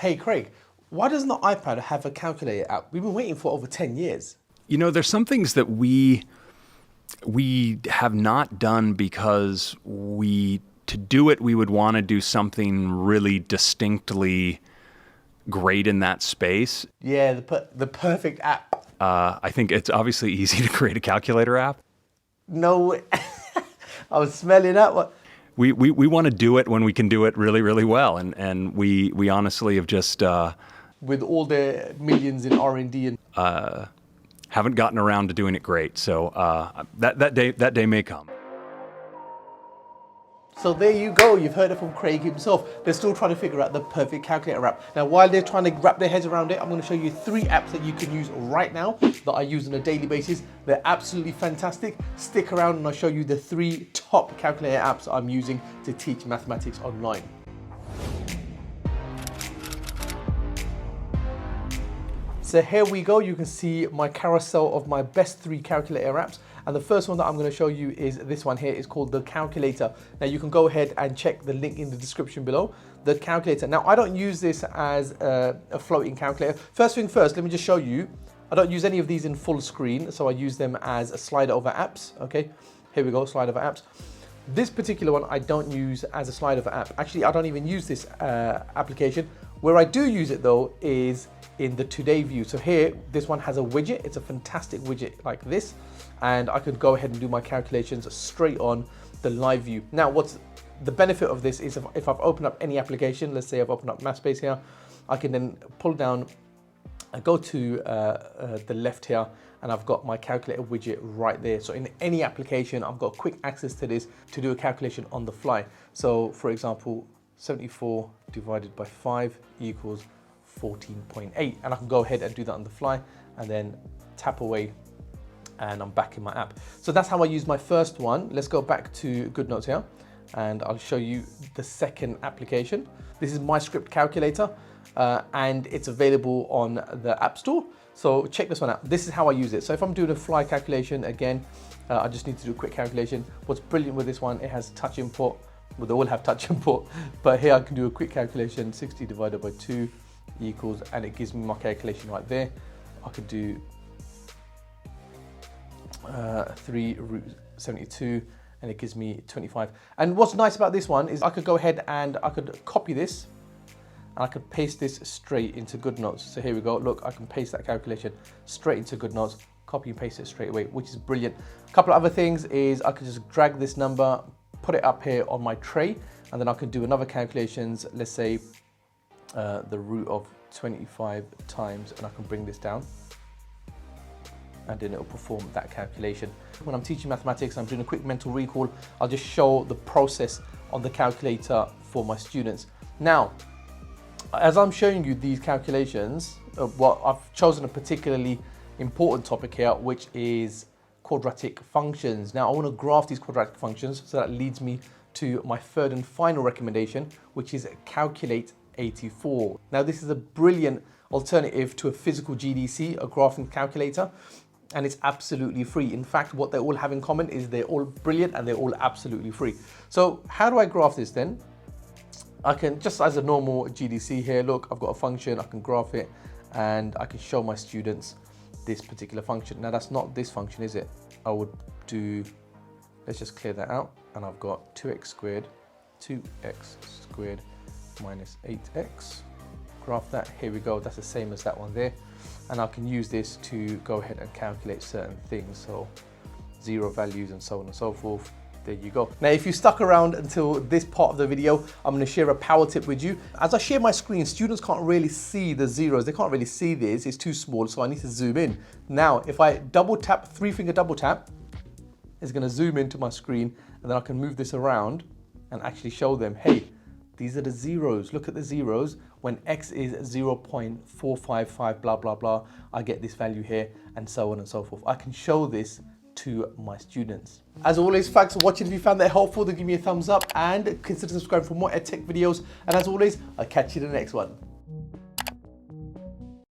Hey Craig, why doesn't the iPad have a calculator app? We've been waiting for over 10 years. You know, there's some things that we have not done because to do it, we would want to do something really distinctly great in that space. Yeah, the perfect app. I think it's obviously easy to create a calculator app. No, I was smelling that one. We want to do it when we can do it really, really well. And we honestly have just... with all the millions in R&D and... haven't gotten around to doing it great. So that day may come. So there you go, you've heard it from Craig himself. They're still trying to figure out the perfect calculator app. Now, while they're trying to wrap their heads around it, I'm going to show you 3 apps that you can use right now that I use on a daily basis. They're absolutely fantastic. Stick around and I'll show you the 3 top calculator apps I'm using to teach mathematics online. So here we go, you can see my carousel of my best 3 calculator apps. And the first one that I'm going to show you is this one here. It's called the Calculator. Now you can go ahead and check the link in the description below. The Calculator. Now I don't use this as a floating calculator. First thing first, let me just show you. I don't use any of these in full screen, so I use them as a slider over apps. Okay, here we go, slider over apps. This particular one I don't use as a slider over app. Actually, I don't even use this application. Where I do use it though is in the today view. So here, this one has a widget. It's a fantastic widget like this. And I could go ahead and do my calculations straight on the live view. Now, what's the benefit of this is if I've opened up any application, let's say I've opened up MathSpace here, I can then pull down, I go to the left here, and I've got my calculator widget right there. So in any application, I've got quick access to this to do a calculation on the fly. So for example, 74 divided by 5 equals 14.8. And I can go ahead and do that on the fly and then tap away and I'm back in my app. So that's how I use my first one. Let's go back to GoodNotes here and I'll show you the second application. This is MyScript calculator and it's available on the App Store. So check this one out. This is how I use it. So if I'm doing a fly calculation again, I just need to do a quick calculation. What's brilliant with this one, it has touch input. Well, they all have touch input, but here I can do a quick calculation. 60 divided by 2 equals, and it gives me my calculation right there. I could do 3 root 72 and it gives me 25. And what's nice about this one is I could go ahead and I could copy this and I could paste this straight into GoodNotes. So here we go, look, I can paste that calculation straight into GoodNotes, copy and paste it straight away, which is brilliant. A couple of other things is I could just drag this number, put it up here on my tray, and then I can do another calculations, let's say the root of 25 times, and I can bring this down and then it'll perform that calculation. When I'm teaching mathematics, I'm doing a quick mental recall, I'll just show the process on the calculator for my students. Now, as I'm showing you these calculations, I've chosen a particularly important topic here, which is quadratic functions. Now, I want to graph these quadratic functions, so that leads me to my third and final recommendation, which is Calculate 84. Now, this is a brilliant alternative to a physical GDC, a graphing calculator, and it's absolutely free. In fact, what they all have in common is they're all brilliant and they're all absolutely free. So how do I graph this then? I can, just as a normal GDC here, look, I've got a function, I can graph it, and I can show my students this particular function. Now, that's not this function, is it? I would do, let's just clear that out, and I've got 2x squared minus 8x. Graph that, here we go, that's the same as that one there. And I can use this to go ahead and calculate certain things, so 0 values and so on and so forth. There you go. Now, if you stuck around until this part of the video, I'm going to share a power tip with you. As I share my screen, students can't really see the zeros. They can't really see this, it's too small, so I need to zoom in. Now, if I double tap, 3-finger double tap, it's going to zoom into my screen, and then I can move this around and actually show them, hey, these are the zeros. Look at the zeros. When x is 0.455, blah, blah, blah, I get this value here, and so on and so forth. I can show this to my students. As always, thanks for watching. If you found that helpful, then give me a thumbs up and consider subscribing for more EdTech videos. And as always, I'll catch you in the next one.